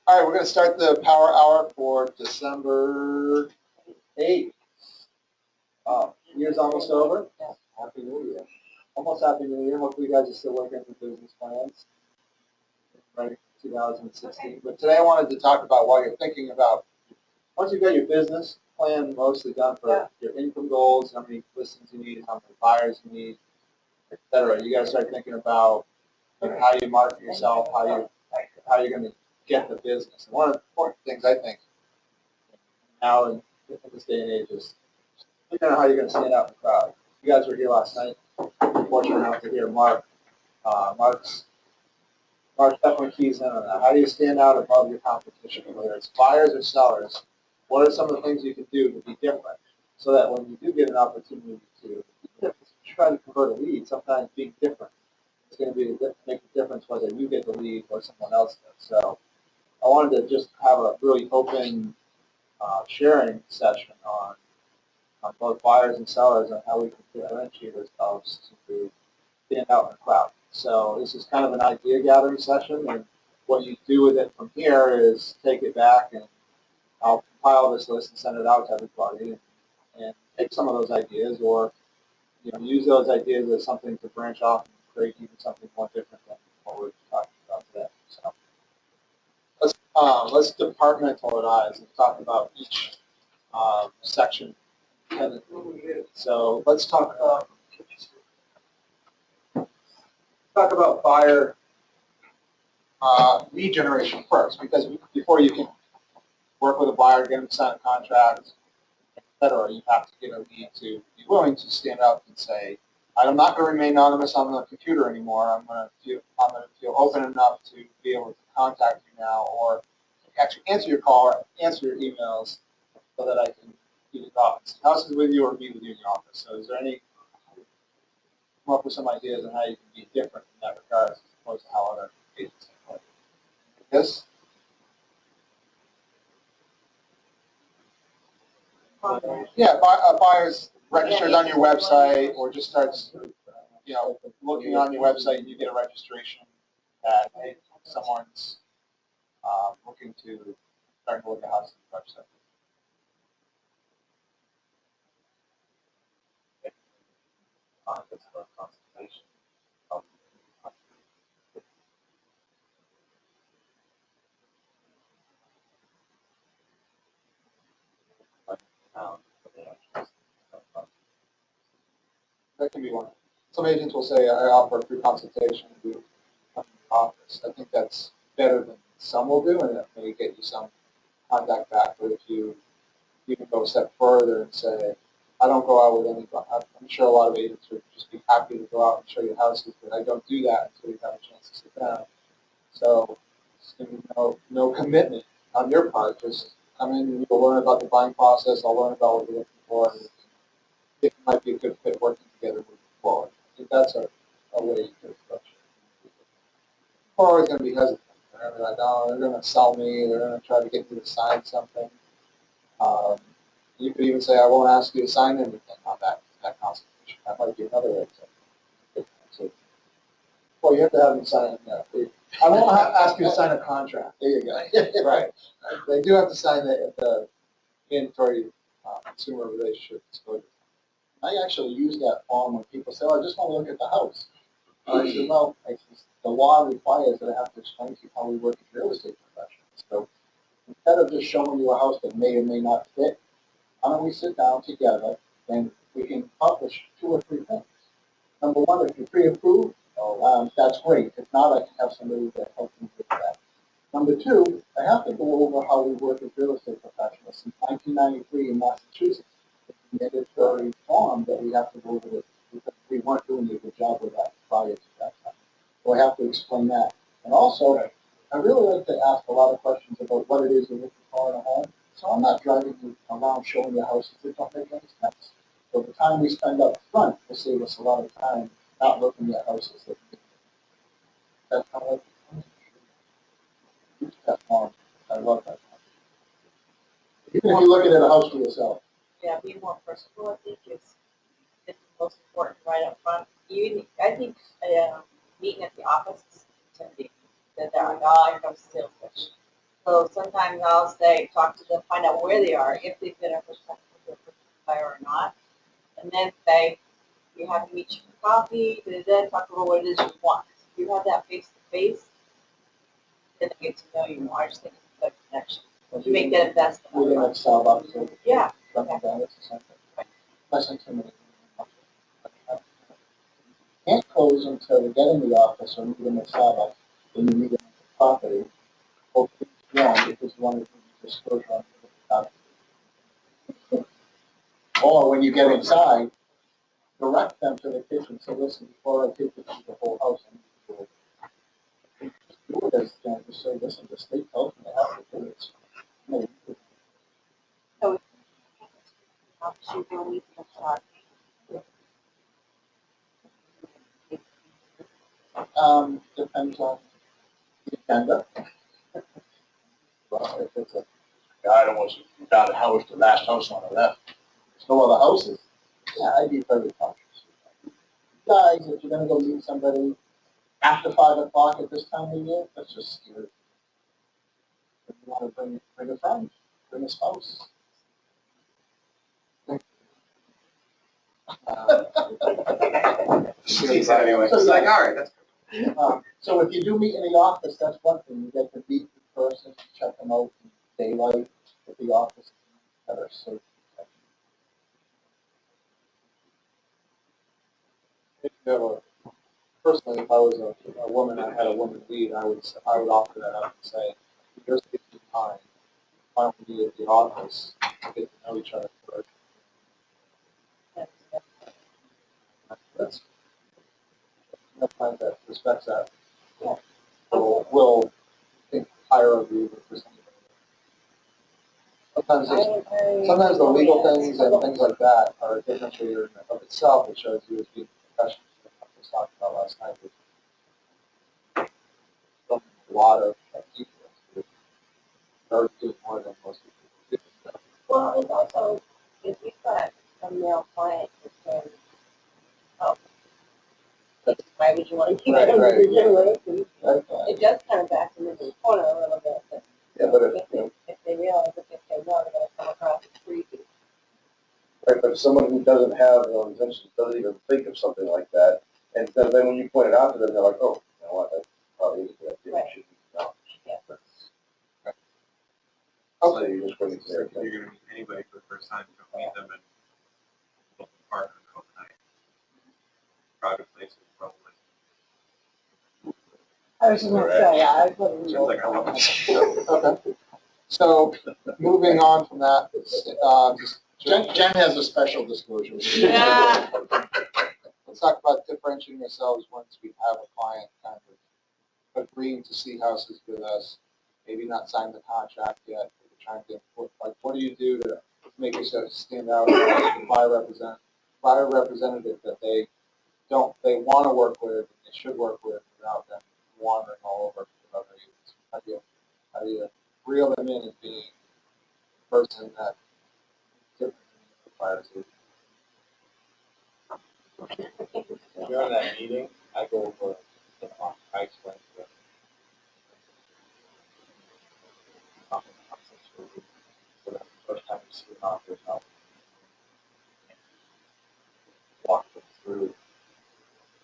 All right, we're going to start the power hour for December 8th. Year's almost over. Happy New Year. Almost Happy New Year. Hopefully you guys are still working on business plans. Ready for 2016. But today I wanted to talk about what you're thinking about. Once you've got your business plan mostly done for your income goals, how many listings you need, how many buyers you need, etc., you got to start thinking about how you market yourself, how you're going to get the business. And one of the important things I think now in this day and age is figuring out how you're going to stand out in the crowd. You guys were here last night. I'm fortunate enough to hear Mark. Mark's definitely keys in on that. How do you stand out above your competition, whether it's buyers or sellers? What are some of the things you can do to be different so that when you do get an opportunity to try to convert a lead, sometimes being different is going to be make a difference whether you get the lead or someone else does. So I wanted to just have a really open sharing session on both buyers and sellers on how we can differentiate ourselves to stand out in the crowd. So this is kind of an idea gathering session, and what you do with it from here is take it back, and I'll compile this list and send it out to everybody, and take some of those ideas, or use those ideas as something to branch off and create even something more different than what we're talking about today. So let's departmentalize and talk about each section. So let's talk about buyer lead generation first, because before you can work with a buyer, get them to sign a contract, etc., you have to get a lead to be willing to stand up and say, I'm not going to remain anonymous on the computer anymore. I'm going to feel open enough to be able to contact you now, or actually answer your call or answer your emails, so that I can either go to houses with you or meet with you in the office. So is there any, come up with some ideas on how you can be different in that regard as opposed to how other agents play? Yes? Yeah, buyers registered on your website, or just starts, looking on your website, and you get a registration that someone's looking to start to look at houses on the website. That can be one. Some agents will say, I offer a free consultation to come to the office. I think that's better than some will do, and that may get you some contact back. But if you can go a step further and say, I don't go out with anybody. I'm sure a lot of agents would just be happy to go out and show you houses, but I don't do that until you have a chance to sit down. So it's going to be no commitment on your part. Just come in and you'll learn about the buying process. I'll learn about what you're looking for, and it might be a good fit working together moving forward. I think that's a way you can approach it. People are always going to be hesitant. They're going to be like, oh, they're going to sell me. They're going to try to get me to sign something. You could even say, I won't ask you to sign anything on that consultation. That might be another way to say, well, you have to have them sign. I won't ask you to sign a contract. There you go. Right. They do have to sign the mandatory consumer relationship disclosure. I actually use that form when people say, oh, I just want to look at the house. I said, well, the law requires that I have to explain to you how we work as real estate professionals. So instead of just showing you a house that may or may not fit, why don't we sit down together and we can accomplish 2 or 3 things. Number one, if you're pre-approved, that's great. If not, I can have somebody that helps me with that. Number 2, I have to go over how we work as real estate professionals. Since 1993 in Massachusetts, it's a mandatory form that we have to go over with, because we weren't doing a good job with that prior to that time. So I have to explain that. And also, I really like to ask a lot of questions about what it is you're looking for in a home. So I'm not driving you around showing you houses that don't make any sense. So the time we spend up front will save us a lot of time not looking at houses that that's kind of like that form. I love that form. Even if you're looking at a house for yourself. Yeah, be more personal, I think, is the most important right up front. I think meeting at the office is intimidating. That they're like, oh, here comes the sales pitch. So sometimes I'll say, talk to them, find out where they are, if they've been a first buyer or not, and then say, you have to meet you for coffee, then talk about what it is you want. If you have that face to face, then they get to know you more. I just think it's a good connection. You make that investment. We're gonna sell up to Yeah. something or something. Less intimidating. Can't close until we get in the office or meet in the Starbucks, when you meet in the property, or one, because one is disclosure on the property. Or when you get inside, direct them to the kitchen, so listen, before I take you to the whole house, I need to do it as, just say, listen, the state tells me I have to do it. No, So should go meet the start. Depends on the agenda. Well, if it's a I don't want to found a house, the last house on the left. there's no other houses, yeah, I'd be very cautious. Guys, if you're gonna go meet somebody after 5 o'clock at this time of year, that's just scary. If you wanna bring a friend, bring a spouse. He said anyway. It's like, all right, that's So if you do meet in the office, that's one thing, you get to meet the person, check them out in daylight at the office, better safe. If you have personally, if I was a woman, I had a woman lead, I would offer that up and say, here's the time, why don't we meet at the office, get to know each other first. That's that respects that. Yeah. Will think higher of you for something. Sometimes the legal things and things like that are a differentiator of itself, which shows you as being professional. I was talking about last night with a lot of people who are doing more than most people do. Well, it's also, if you've got a male client who can help, why would you want to keep it under Right, your generation? Right. It does kind of back them into the corner a little bit, but Yeah, but if, if they realize that if they know, they're going to come across as creepy. right, but if someone who doesn't have intentions, doesn't even think of something like that, and then when you point it out to them, they're like, oh, you know what, that probably is a good idea. Right. We should be out. Yeah. So you just bring it to their If you're gonna meet anybody for the first time, you don't meet them in a local park on the night. Private places, probably. I was just going to say, I wouldn't. Seems like a lot. Okay. So moving on from that, Jen has a special disclosure. Yeah. let's talk about differentiating ourselves once we have a client kind of agreeing to see houses with us, maybe not sign the contract yet, but we're trying to, what do you do to make yourself stand out as the buyer representative that they want to work with, and they should work with without them wandering all over with other agents? How do you reel them in as being a person that different from the buyer's agent? During that meeting, I go over the I explain to them. So that the first time you see an offer, I'll walk them through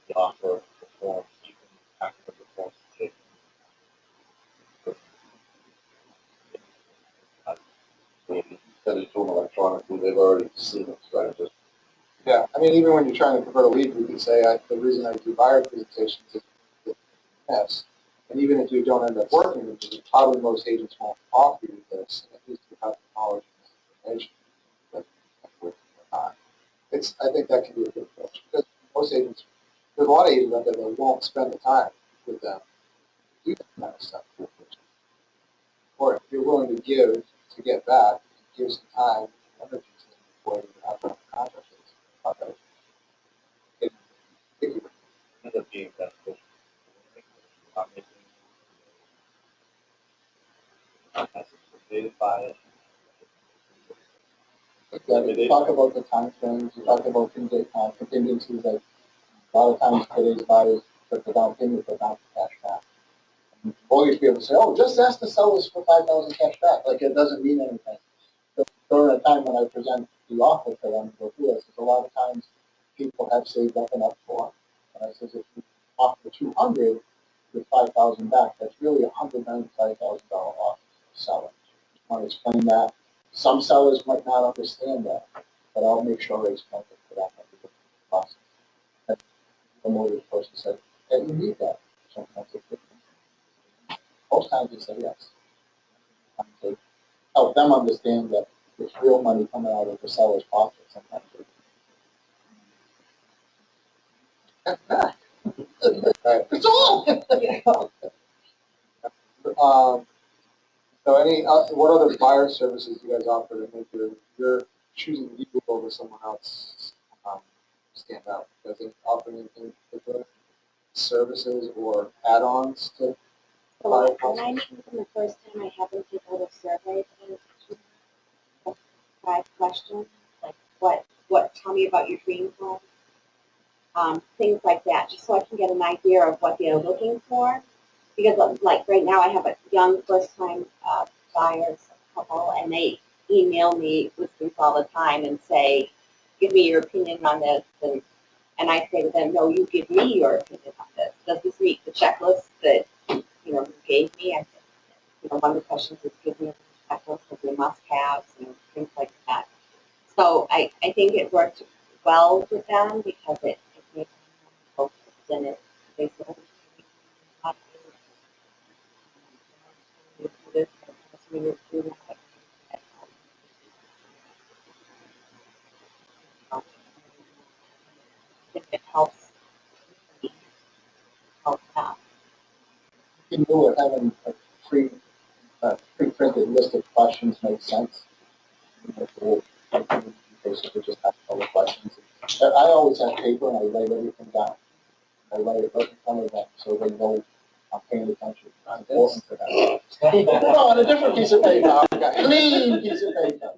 the offer, the forms, you can activate the forms to take. Maybe send it to them electronically, they've already seen it, so I just. Yeah, I mean, even when you're trying to convert a lead, we could say, the reason I do buyer presentations is yes. And even if you don't end up working with me, probably most agents won't offer you this, at least you have the knowledge and information. But with or not. I think that can be a good approach, because most agents, there's a lot of agents out there that won't spend the time with them to do that kind of stuff. Or if you're willing to give to get back, give some time, energy to them before you have to contract it. End up being beneficial. Not making necessitated by it. You talk about the time frames, you talk about contingencies, like a lot of times today's buyers put the down payment, put down cash back. And always be able to say, oh, just ask the sellers for 5,000 cash back. Like it doesn't mean anything. But during a time when I present the offer to them, go through this, a lot of times people have saved up enough for. And I says, if you offer 200 with 5,000 back, that's really $195,000 off the seller. I want to explain that. Some sellers might not understand that, but I'll make sure I explain it to them at the process. And the mortgage person said, yeah, you need that. Sometimes it's different. Most times they say yes. To help them understand that it's real money coming out of the seller's pocket. Sometimes it's all. So what other buyer services do you guys offer to make you're choosing you over someone else stand out? Does it offer anything particular? Services or add-ons to buyer So when I process? met them the first time, I had them take a little survey, and 5 questions, like tell me about your dream home, things like that, just so I can get an idea of what they're looking for. Because like right now, I have a young first-time buyers couple, and they email me listings all the time and say, "Give me your opinion on this," and I say to them, "No, you give me your opinion on this. Does this meet the checklist that you gave me?" I said, one of the questions is give me a checklist of your must-haves and things like that. So I think it worked well with them because it made them focused and it basically it helps them. You knew it having a pre-printed list of questions makes sense. Basically just ask all the questions. I always have paper and I write everything down. I write it right in front of them so they know I'm paying attention. It's important to them. No, on a different piece of paper. Clean piece of paper.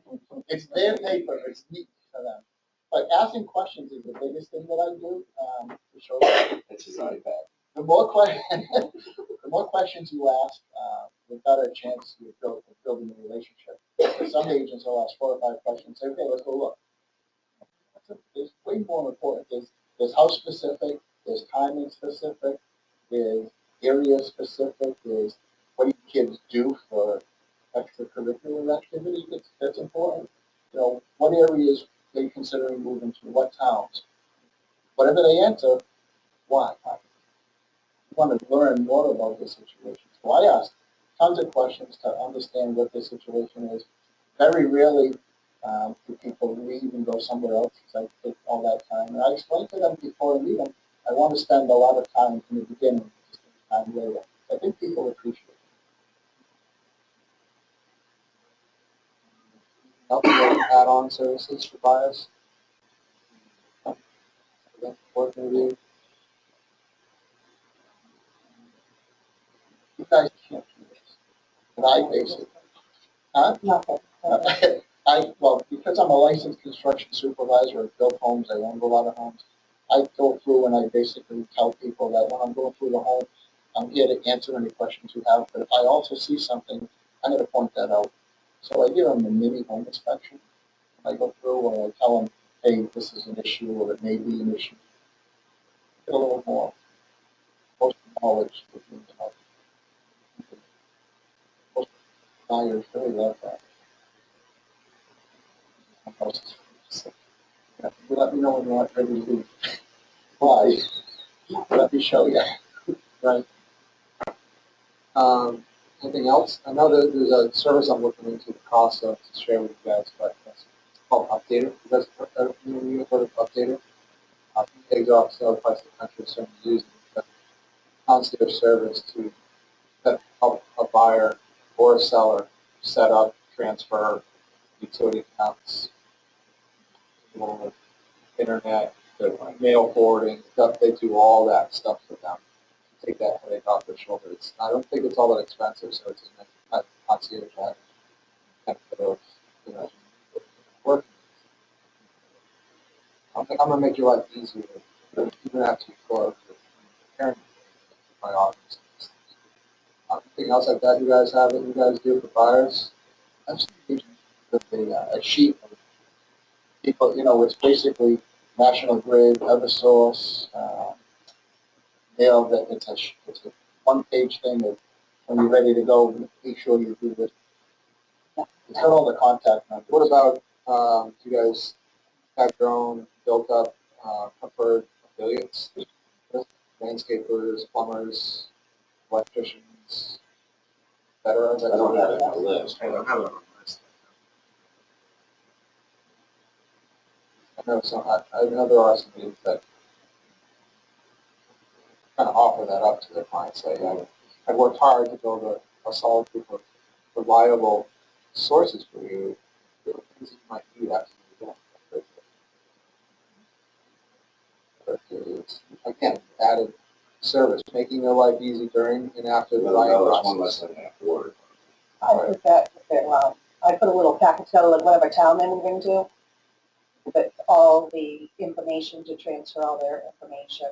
It's their paper. It's neat for them. But asking questions is the biggest thing that I do to show them. It's his iPad. The more the more questions you ask, the better chance you build of building a relationship. Some agents will ask 4 or 5 questions. Say, okay, let's go look. There's way more important. There's house specific. There's timing specific. There's area specific. There's what do kids do for extracurricular activity that's important. What areas are you considering moving to? What towns? Whatever they answer, why? Want to learn more about the situation. So I ask tons of questions to understand what the situation is. Very rarely do people leave and go somewhere else because I take all that time. And I explain to them before I leave them, I want to spend a lot of time in the beginning, just time later. I think people appreciate it. Help with add-on services for buyers. Working with you. You guys can't do this. But I basically, huh? Nothing. Because I'm a licensed construction supervisor, I've built homes, I own a lot of homes. I go through and I basically tell people that when I'm going through the home, I'm here to answer any questions you have. But if I also see something, I'm going to point that out. So I give them a mini home inspection. I go through or I tell them, hey, this is an issue or it may be an issue. Get a little more knowledge. Most buyers really love that. You let me know when you're not ready to leave. Why? Let me show you. Right. Anything else? I know that there's a service I'm looking into the cost of to share with you guys, but it's called Updater. You guys you heard of Updater? They go up to other parts of the country, so I'm using the concierge service to help a buyer or a seller set up, transfer utility accounts, internet, the mail forwarding stuff. They do all that stuff for them. Take that headache off their shoulders. I don't think it's all that expensive, so it's not concierge benefit of work. I'm gonna make your life easier. You don't have to go out to my office. anything else like that you guys have that you guys do for buyers? I'm just thinking of a sheet of people, it's basically National Grid, Eversource, mail that it's a one-page thing that when you're ready to go, make sure you do this. It's got all the contact numbers. What about, you guys have your own built-up preferred affiliates? Landscapers, plumbers, electricians, et cetera? I don't have it on the list. I don't have it on the list. I know there are some people that kind of offer that up to their clients. Say, I worked hard to build a solid group of reliable sources for you. The things that you might need after you get it. But it's, again, added service, making their life easy during and after the buying That's one less process. thing I have to worry I put that, I put a little packet together, like whatever town they're moving to, with all the information to transfer all their information,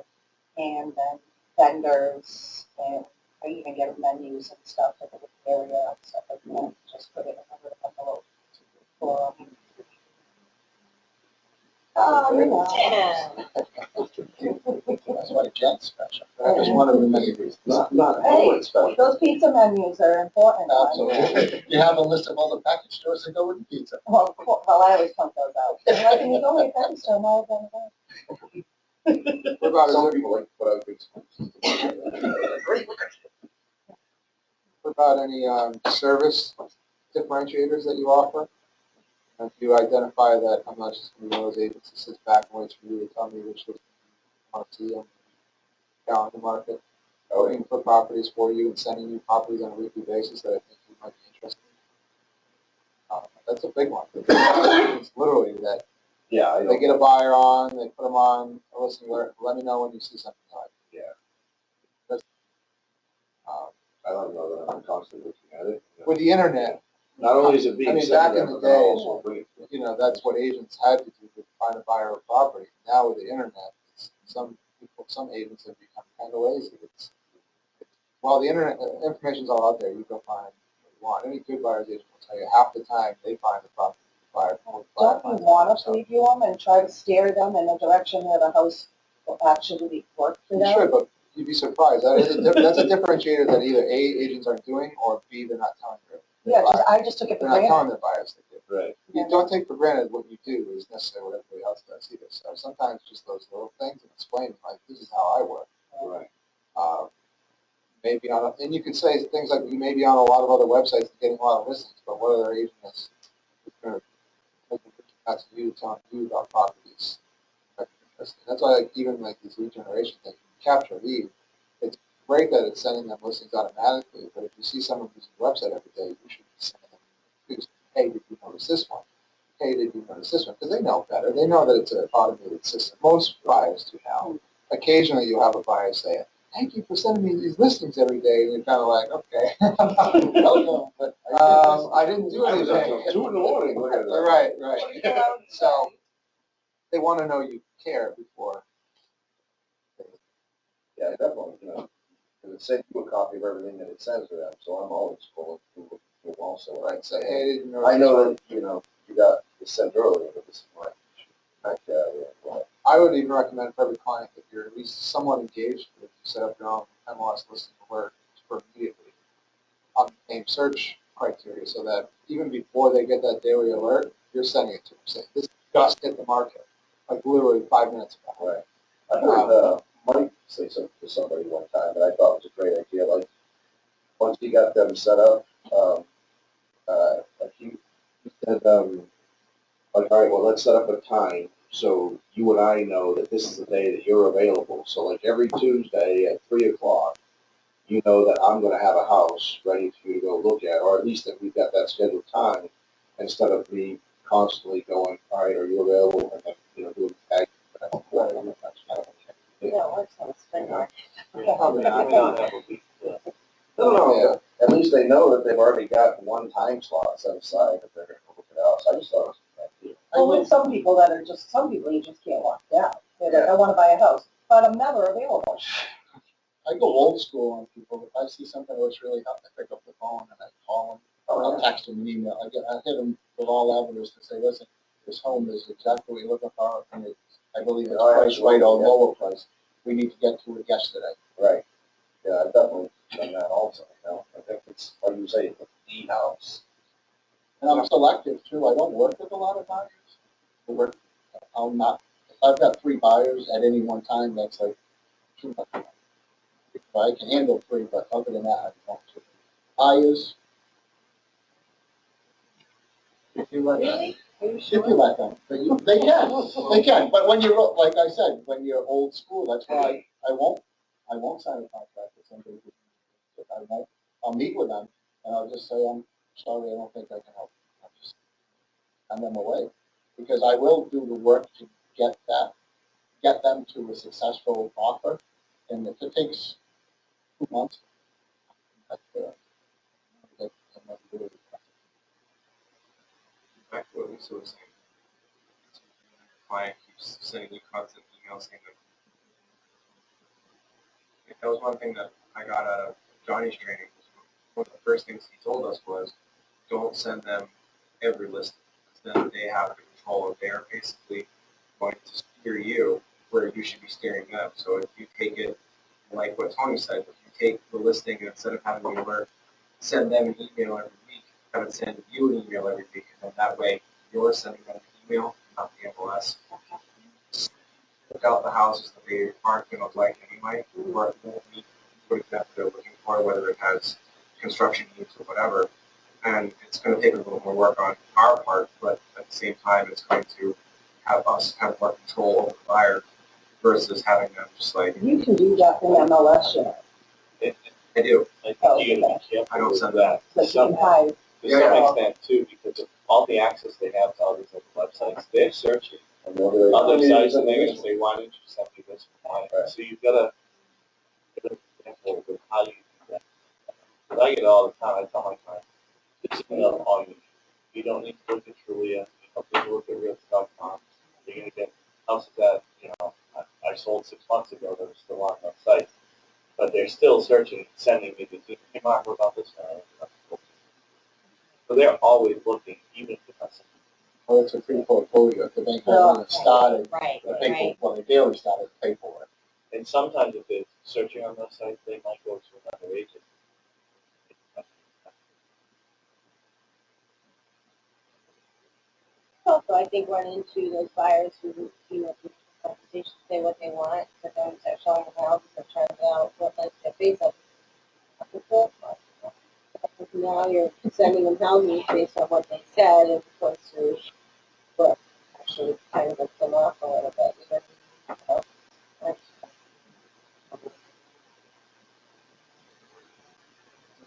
and then vendors, and I even get menus and stuff for the area and stuff like that, just put it in a little envelope for them. Oh, you know. That's why Jen's special. I just wanted to make it. Not Hey, always special. those pizza menus are important. Absolutely. You have a list of all the package stores that go with the pizza. Well, I always pump those out. I'm like, can you go to a package store? No, I'm going What about, Some people like to put out big. what about any service differentiators that you offer? And if you identify that I'm not just going to be one of those agents that sits back and waits for you to tell me which list you want to see on the calendar market, looking for properties for you and sending you properties on a weekly basis that I think you might be interested in. That's a big one. It's literally that Yeah, I they know. get a buyer on, they put them on a listing alert, let me know when you see something like it. Yeah. That's, um, I don't know that I'm constantly looking at it. with the internet, Not only is it being I mean, sent back to in them, the but then day, also bring it. that's what agents had to do to find a buyer of property. Now with the internet, some people, some agents have become kind of lazy. Well, the internet information's all out there. You go find what you want. Any good buyer's agent will tell you half the time they find the property buyer. Don't you want to preview them and try to steer them in a direction where the house will actually work for You them? should, but you'd be surprised. That's a differentiator that either A, agents aren't doing, or B, they're not telling their Yeah, buyers. I just took it for They're not telling granted. their buyers they do. Right. You don't take for granted what you do is necessarily what everybody else does either. So sometimes just those little things and explaining, like, this is how I work. Right. Maybe and you could say things like you may be on a lot of other websites getting a lot of listings, but what other agent is going to make a reaching out to you, telling you about properties? That's why even like these lead generation things, you capture a lead. It's great that it's sending them listings automatically, but if you see someone using the website every day, you should be sending them news. Hey, did you notice this one? Hey, did you notice this one? Because they know better. They know that it's an automated system. Most buyers do now. Occasionally you have a buyer say, thank you for sending me these listings every day. And you're kind of like, okay. But I didn't do I was up anything. till 2 in the morning looking at that. Right. So they want to know you care before. Yeah, definitely, because it sends you a copy of everything that it sends to them, so I'm always going through also. Right. Say, hey, did you notice I know this that, you got it sent earlier, but this is my, well, I would even recommend for every client that you're at least somewhat engaged with, you set up your own MLS listing alert for immediately on the same search criteria so that even before they get that daily alert, you're sending it to them saying, this just hit the market, like literally 5 minutes ago. right. I heard Mike say something to somebody one time, and I thought it was a great idea. Like, once he got them set up, like he said, like, all right, well, let's set up a time so you and I know that this is the day that you're available. So, like, every Tuesday at 3:00, you know that I'm going to have a house ready for you to go look at, or at least that we've got that scheduled time, instead of me constantly going, all right, are you available? And then, doing tag. That's kind of okay. Yeah, it works on the spring market. Probably not. That would be, No, but at least they know that they've already got one time slot set aside that they're going to look at the house. I just thought it was a good idea. Well, with some people you just can't lock down. They're like, I want to buy a house, but I'm never available. I go old school on people. If I see something that looks really hot, I pick up the phone and I call them, or I'll text them an email. I hit them with all avenues to say, listen, this home is exactly what you're looking for, and I believe it's priced right or lower price. We need to get to it yesterday. Right. Yeah, I've definitely done that also, you know. I think it's, like you say, the house. And I'm selective too. I don't work with a lot of buyers. I work, I'm not, if I've got 3 buyers at any one time, that's like too much. I can handle 3, but other than that, I don't want to. Buyers, if you let them. Really? Are you If sure? you let them, they can. But when you're, like I said, when you're old school, that's why I won't sign a contract with somebody. If I won't, I'll meet with them and I'll just say, I'm sorry, I don't think I can help. I'll just send them away. Because I will do the work to get them to a successful offer. And if it takes 2 months, that's fair. I'm not doing it. Back to what Lisa was saying. Client keeps sending you constant emails saying that. That was one thing that I got out of Johnny's training. One of the first things he told us was, don't send them every listing. Then they have the control of. They're basically going to steer you where you should be steering them. So if you take it, like what Tony said, if you take the listing and instead of having the alert, send them an email every week, have it send you an email every week, and then that way you're sending them an email, not the MLS. Look out the houses that they aren't going to like anyway, or it won't meet what exactly they're looking for, whether it has construction needs or whatever. And it's going to take a little more work on our part, but at the same time, it's going to have us have more control over the buyer versus having them just like, You can do that in MLS, you know. I do. I Oh, think you gotta be careful I don't with send that. But you can hide. To Yeah, some yeah. extent too, because of all the access they have to all these other websites, they're searching And what do they? other sites and they're gonna say, why didn't you send me this? Why? Right. So you've gotta be careful with how you do that. But I get it all the time. I tell my clients, just email all you need. You don't need to look at Trulia. You don't need to look at Realtor.com. You're gonna get houses that, I sold 6 months ago that are still on that site. But they're still searching, sending me the hey Mark, what about this one? So they're always looking, even if it's not something. Well, it's a free portfolio. If the bank hasn't even started, Right, the right. paperwork, well, they barely started the paperwork. And sometimes if they're searching on those sites, they might go to another agent. Also, I think run into those buyers who, they say what they want, but then start showing them houses and trying out what like their face up. Now you're sending them houses based on what they said as opposed to what actually kind of looks them off a little bit.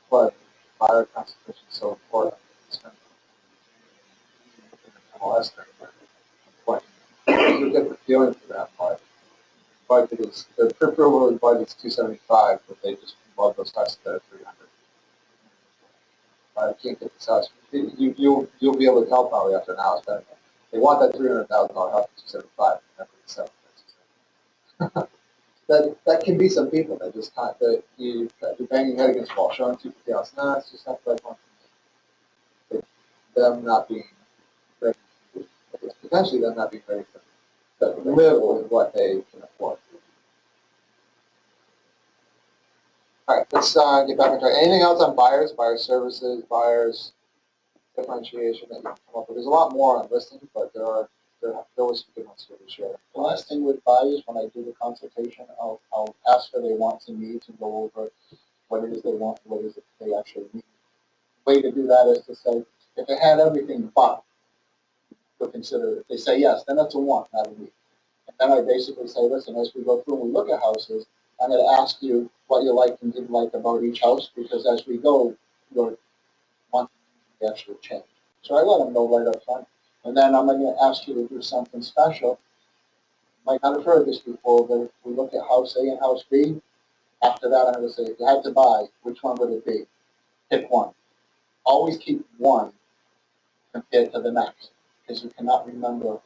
But buyer concentration is so important. It's kind of MLS thing. But you get the feeling for that part. Budget is, the approval budget's 275, but they just love those houses that are 300. I can't get this house. You'll be able to tell probably after an house, but they want that $300,000 house for 275. That's what it's selling. That can be some people that just can't. That you're banging your head against the wall, showing people the house. No, it's just not the right one. It's them not being ready. It's potentially them not being ready to live with what they can afford. All right, let's get back into it. Anything else on buyers, buyer services, buyers differentiation that you can come up with? There's a lot more on listings, but there was some good ones here to share. The last thing with buyers, when I do the consultation, I'll ask for their wants and needs and go over what it is they want, what it is they actually need. The way to do that is to say, if it had everything but, you'll consider it. If they say yes, then that's a want, not a need. And then I basically say, listen, as we go through and we look at houses, I'm going to ask you what you liked and didn't like about each house, because as we go, your want to actually change. So I let them know right up front. And then I'm going to ask you to do something special. You might not have heard this before, but if we look at house A and house B, after that, I'm going to say, if you had to buy, which one would it be? Pick one. Always keep one compared to the next, because you cannot remember.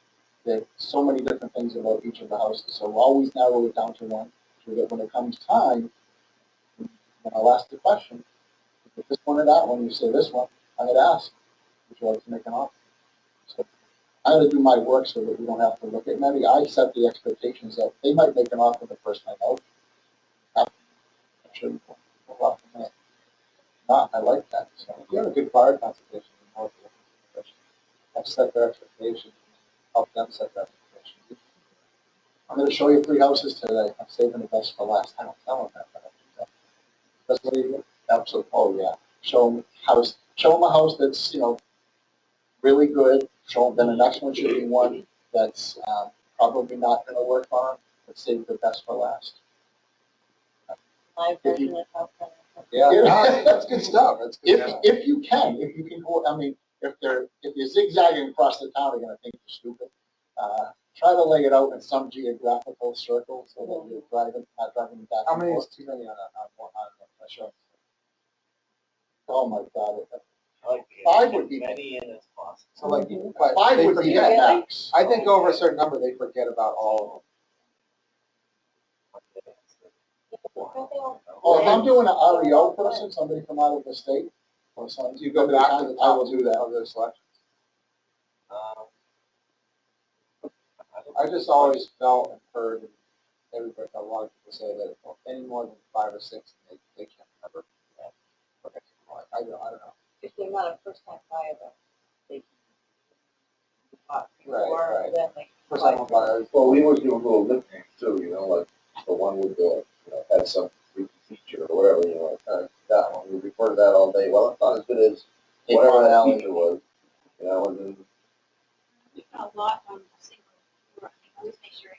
There's so many different things about each of the houses. So we'll always narrow it down to one, so that when it comes time And I'll ask the question, if this one or that one, you say this one, I'm gonna ask, would you like to make an offer? So I'm gonna do my work so that we don't have to look at many. I set the expectations that they might make an offer the first night out. I shouldn't go up from there. Not, I like that. So if you have a good fire consultation, you're more than I've set their expectations, help them set their expectations. I'm gonna show you 3 houses today. I'm saving the best for last. I don't tell them that, but I do that. That's what you do. Absolutely. Oh yeah. Show them house. Show them a house that's really good. Show them. Then the next one should be one that's probably not going to work on. But save the best for last. My version of how can Yeah, that's good stuff. That's good stuff. If you can go. I mean, if you're zigzagging across the town, they're going to think you're stupid. Try to lay it out in some geographical circle so that you're not driving back. How many and is forth. too many on a show? Oh my God. Like, 5 would be as many in as possible. So like, but 5 they would be forget. max. I think over a certain number, they forget about all Oh, if I'm doing an REO person, somebody from out of the state, or something, of them. You go back to the I will top do that. of their selections. I I just always felt and heard everybody, a lot of people say that any more than 5 or 6, they can't remember. I don't know. if they're not a first time buyer, though, they bought Right, before, right. then they. First time buyers. Well, we always do a little nickname too, like the one with the, had some freaky feature or whatever, that one, we refer to that all day. Well, it's not as good as whatever that feature was, and then A lot on single, always make sure.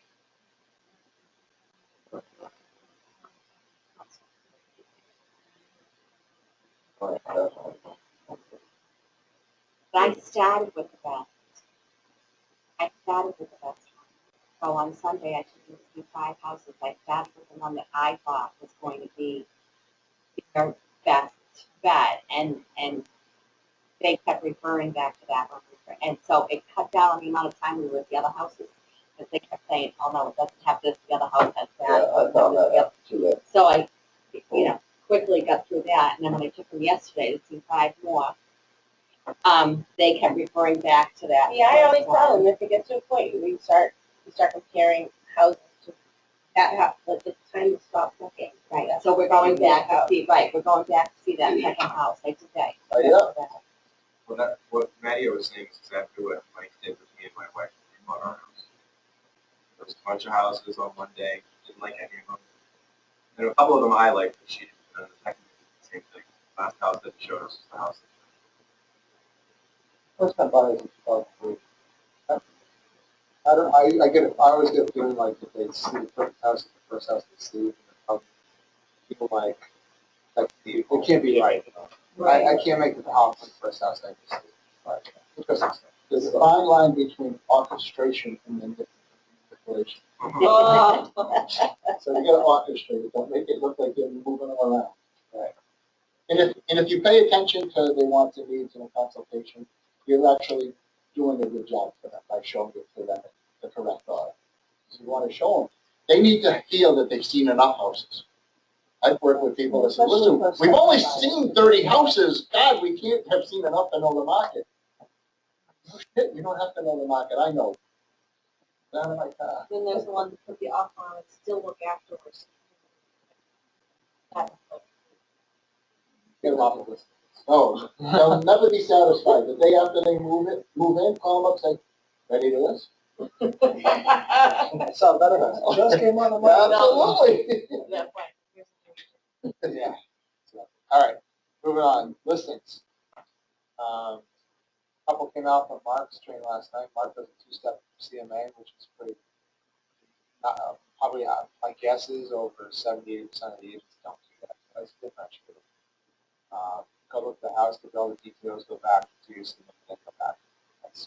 But I started with the best. So on Sunday, I took them to see 5 houses. I started with the one that I thought was going to be their best bet, and they kept referring back to that one. And so it cut down on the amount of time we were at the other houses, because they kept saying, oh no, it doesn't have this, the other house has that. I found that out too. So I, quickly got through that, and then when I took them yesterday to see 5 more, they kept referring back to that. Yeah, I always tell them, if it gets to a point where you start comparing houses to that house, like it's time to stop looking. Right, so we're going back to see, we're going back to see that second house, like today. Oh, yeah. Well, what Maddie was saying is exactly what Mike did with me and my wife when we bought our house. There was a bunch of houses on one day, didn't like any of them. And a couple of them I liked, but she didn't. And the second, same thing. Last house that showed us was the house. First time buyers is probably. I always get a feeling like if they see the first house they see, and how people like it can't be right. I can't make it the house the first house I just see. Right. Because there's a fine line between orchestration and manipulation. Oh. So you gotta orchestrate it, don't make it look like you're moving them around. Right. And if you pay attention to their wants and needs in a consultation, you're actually doing a good job for them by showing it to them the correct order. So you want to show them. They need to feel that they've seen enough houses. I've worked with people that say, listen, we've only seen 30 houses. God, we can't have seen enough to know the market. No shit, you don't have to know the market. I know. Down in my car. Then there's the one that put the offer on and still look afterwards. Get them off the list. Oh, they'll never be satisfied. The day after they move in, call them up, say, ready to list? Sound better than that. Just came on the market. Absolutely. That point. Yeah. All right, moving on. Listings. Couple came out from Mark's train last night. Mark does a 2-step CMA, which is pretty, probably, my guess is over 70% of the agents don't do that. That's differentiated. Go look at the house, get all the details, go back to your CMA, then come back. That's,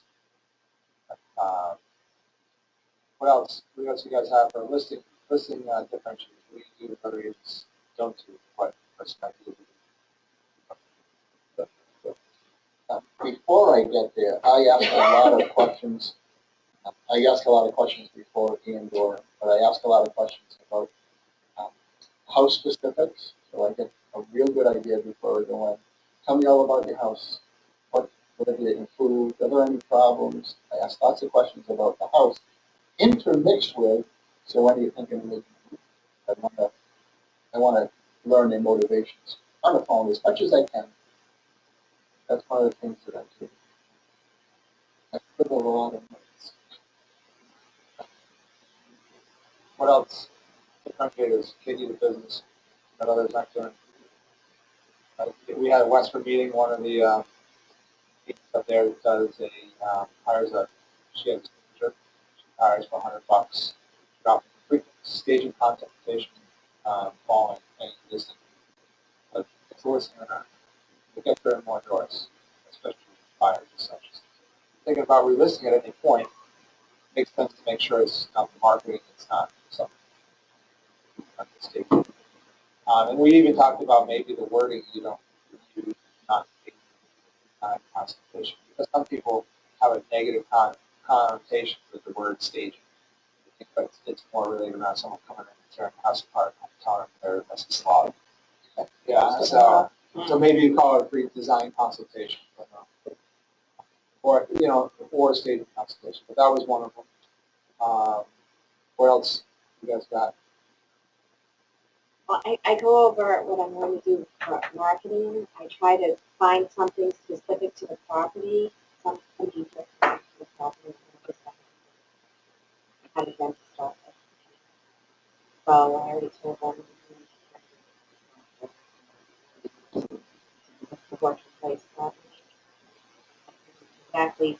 what else? What else you guys have for listing differentiation? What do you do with other agents don't do? What perspective? Before I get there, I ask a lot of questions. I ask a lot of questions before but I ask a lot of questions about house specifics. So I get a real good idea before we go in. Tell me all about your house. What have you eaten food? Are there any problems? I ask lots of questions about the house, intermixed with, so when are you thinking of making a move? I want to learn their motivations on the phone as much as I can. That's one of the things that I do. I put a lot of notes. What else? Differentiators get you the business that others aren't doing. We had a Westford meeting. One of the people up there does hires a she has a teacher. She hires for $100. Drop free staging consultation following any listing. But it's a listing or not. It gets her in more doors, especially buyers and such. Thinking about relisting at any point, makes sense to make sure it's not the marketing, it's not something mistake. And we even talked about maybe the wording you don't use, not consultation, because some people have a negative connotation with the word staging. I think that it's more related around someone coming in and tearing the house apart and telling them they're messing slog. Yeah, so maybe you call it a pre-design consultation, or or staging consultation. But that was one of them. What else you guys got? Well, I go over what I'm going to do for marketing. I try to find something specific to the property, some details to the property. I had a dentist office. So I already told them the working place property. Exactly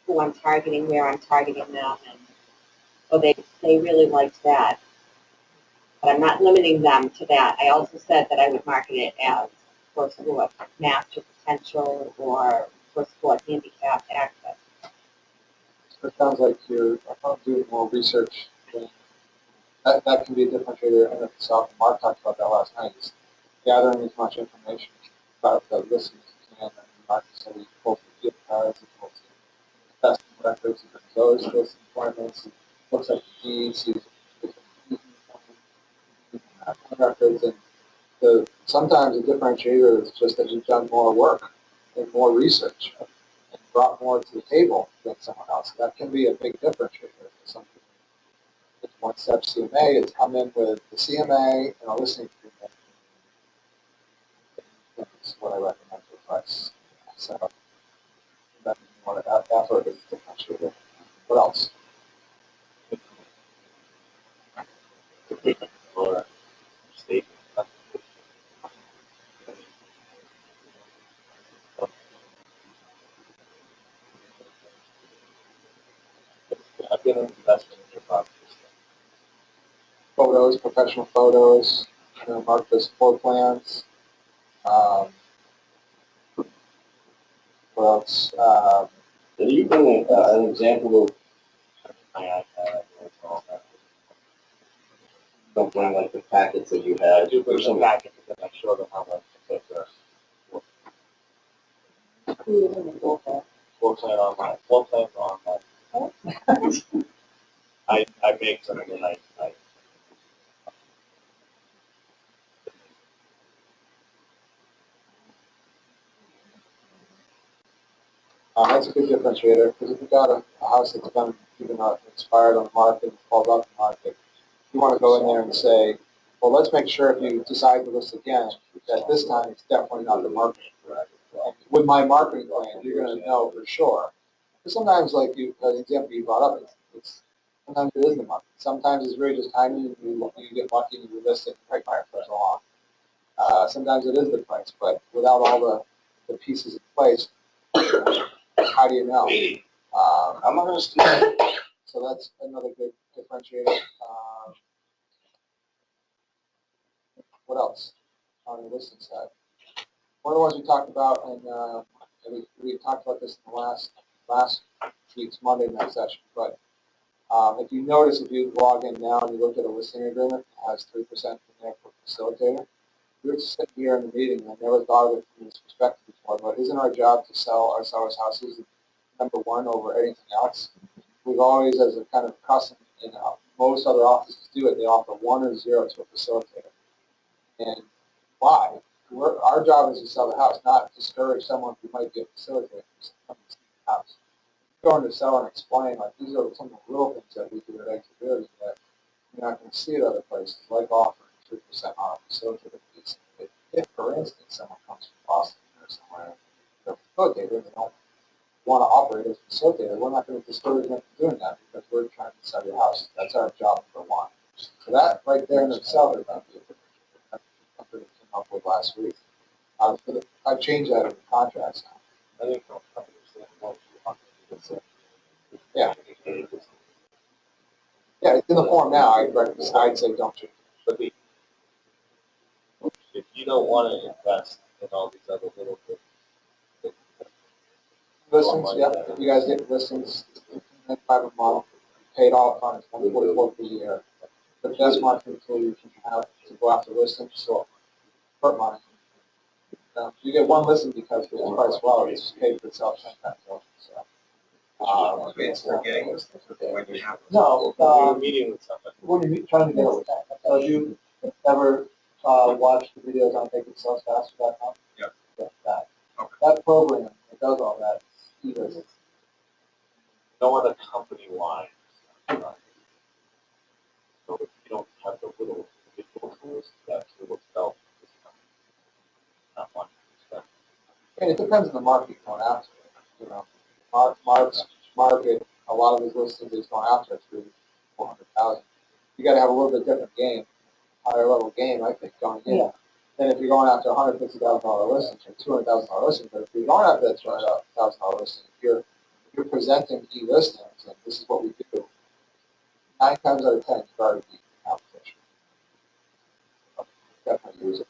who I'm targeting, where I'm targeting them, and so they really liked that. But I'm not limiting them to that. I also said that I would market it as for sport master potential or for sport handicap access. So it sounds like you're doing more research. That can be a differentiator in itself. Mark talked about that last night. Is gathering as much information about the listings as you can. And Mark said he pulled the field cards, he pulled the testing records, he brings those listing appointments, looks at the deeds, he's records, and sometimes a differentiator is just that you've done more work and more research and brought more to the table than someone else. That can be a big differentiator for some people. It's one step CMA, it's come in with the CMA and a listening agreement. That's what I recommend for price. So that's that sort of differentiator. What else? Or state. I've been an investment in your property. Photos, professional photos, mark the floor plans. What else? Can you bring an example of, My iPad, all that. don't bring like the packets that you had? I do bring some packets and I show them how much it's floor plan online. Floor plans are online. I make them and then I That's a good differentiator because if you've got a house that's been even expired on the market and falls off the market, you want to go in there and say, well, let's make sure if you decide to list again, that this time it's definitely not the market. With my marketing plan, you're going to know for sure. Because sometimes, like the example you brought up, it's sometimes it is the market. Sometimes it's really just timing. You get lucky and you list it right by for so long. Sometimes it is the price, but without all the pieces in place, how do you know? I'm not gonna steal. So that's another good differentiator. What else on the listing side? One of the ones we talked about, and we talked about this in the last week's Monday night session, but if you notice, if you log in now and you look at a listing agreement, it has 3% in there for facilitator. We were just sitting here in the meeting, and I never thought of it from this perspective before, but isn't our job to sell our sellers' houses number one over anything else? We've always, as a kind of custom, most other offices do it, they offer 1 or 0 to a facilitator. And buy. Our job is to sell the house, not discourage someone who might be a facilitator from coming to see the house. Going to sell and explain, like, these are some of the little things that we do at Exhibition that you're not going to see at other places, like offering 3% off facilitator fees. If, for instance, someone comes from Boston or somewhere, they're a facilitator, they don't want to operate as a facilitator, we're not going to discourage them from doing that because we're trying to sell your house. That's our job for one. So that right there in itself is going to be a difference. That's something that came up with last week. I've changed that in the contracts now. I think most companies that want to Yeah. Yeah, it's in the form now. I'd say don't change it. But if you don't want to invest in all these other little things, Listings, yeah. If you guys get listings, $5 a month, paid off on it, $144 per year. The best marketing tool you can have to go after listings, so for money. You get one listing because it's priced well, it's paid for itself 10 times over. So, It's for getting listings when you have. no, we're meeting with somebody. what are you trying to get with that? So have you ever watched the videos on makingsellsfaster.com? Yeah. Yeah, that. Okay. That program that does all that, either No other company wide. So if you don't have the little individual tools that will sell this company, not much expense. and it depends on the market you're going after. You know, Mark's market, a lot of his listings he's going after through 400,000. You got to have a little bit different game, higher level game, I think, going in. Yeah. Than if you're going after $150,000 listings or $200,000 listings. But if you're going after that $200,000 listing, if you're presenting e-listings, and this is what we do, 9 times out of 10, you've already beat the competition. Definitely use it.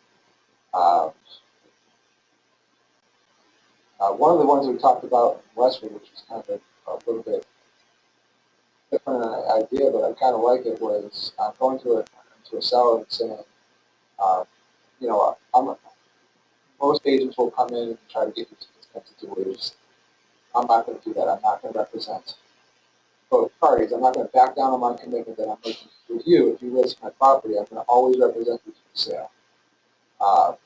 One of the ones we talked about in Westwood, which was kind of a little bit different idea, but I kind of like it, was going to a seller and saying, you know, most agents will come in and try to get you to do wages. I'm not going to do that. I'm not going to represent both parties. I'm not going to back down on my commitment that I'm making with you. If you list my property, I'm going to always represent you for sale.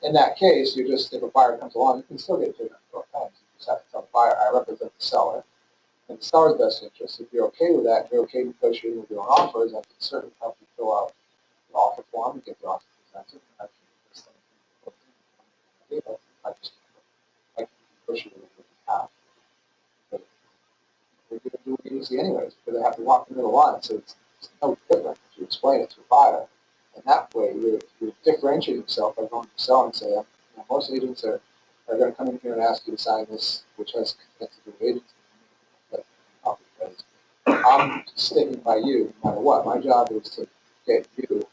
In that case, if a buyer comes along, you can still get paid on both ends. You just have to tell the buyer, I represent the seller. In the seller's best interest, if you're okay with that, you're okay negotiating with your own offers, I can certainly help you fill out the offer form and get the offer presented. I just I can negotiate with the half. But we're going to do it easy anyways, because they have to walk the middle line, so it's no different if you explain it to a buyer. And that way, you differentiate yourself by going to sell and say, you know, most agents are going to come in here and ask you to sign this, which has consent to the agent. Because I'm sticking by you no matter what. My job is to get you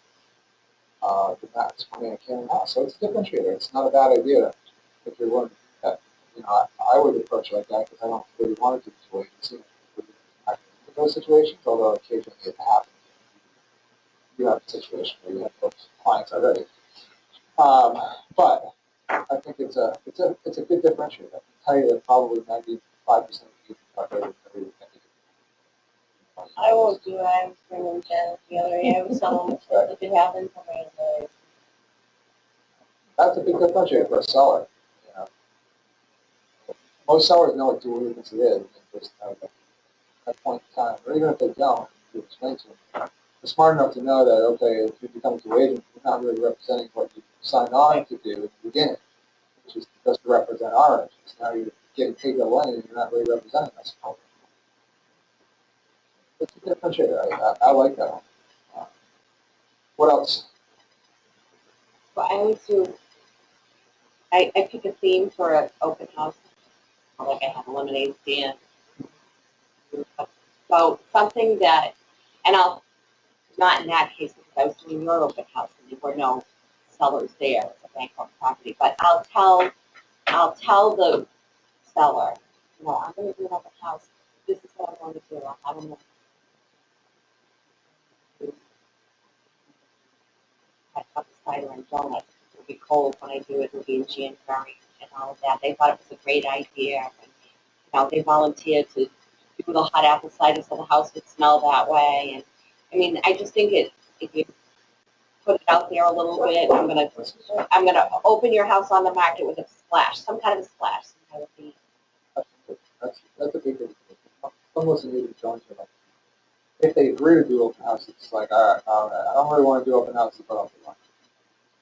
the max money I can in the house. So it's a differentiator. It's not a bad idea if you're willing to do that. You know, I would approach it like that because I don't really want to do this agency. In those situations, although occasionally it happens. You have a situation where you have those clients already. But I think it's a good differentiator. I can tell you that probably 95% of people are very with I won't do it. I was bringing Jen the other day. I was telling them if it happens, I'm going to. That's a big differentiator for a seller. You know, most sellers know what dual agency is. They just know that point in time, or even if they don't, you explain to them. They're smart enough to know that, okay, if you become a dual agent, you're not really representing what you signed on to do at the beginning, which is just to represent our interests. Now you're getting paid the money and you're not really representing us. It's a differentiator. I like that one. What else? Well, I always do, I pick a theme for an open house, like I have a lemonade stand. So something that, and I'll, not in that case because I was doing your open house and there were no sellers there, it's a bankrupt property, but I'll tell the seller, you know, I'm going to do an open house. This is what I'm going to do. I'll have them have cider and donuts. It'll be cold when I do it. It'll be in January and all of that. They thought it was a great idea. And, you know, they volunteered to do the hot apple cider so the house would smell that way. And I mean, I just think if you put it out there a little bit. I'm gonna open your house on the market with a splash, some kind of a splash. Some kind of theme. That's a big thing. Almost immediately joins me. Like, if they agree to do open houses, it's like, all right, I don't really want to do open houses, but I'll do one.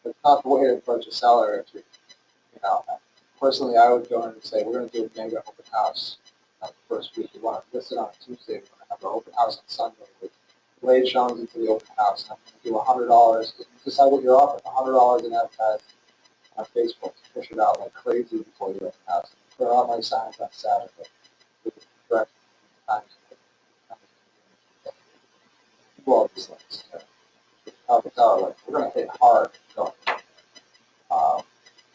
It's not the way to approach a seller. If you know, personally, I would go in and say, we're going to do a mega open house the first week. We want to list it on a Tuesday. We're going to have our open house on Sunday with delayed showings into the open house. And I'm going to do $100. Decide what you're offering, $100 in advertising on Facebook. Push it out like crazy before your open house. Put out my signs on Saturday. With the correct times. Do all these things. Help us out. Like, we're going to hit hard. So,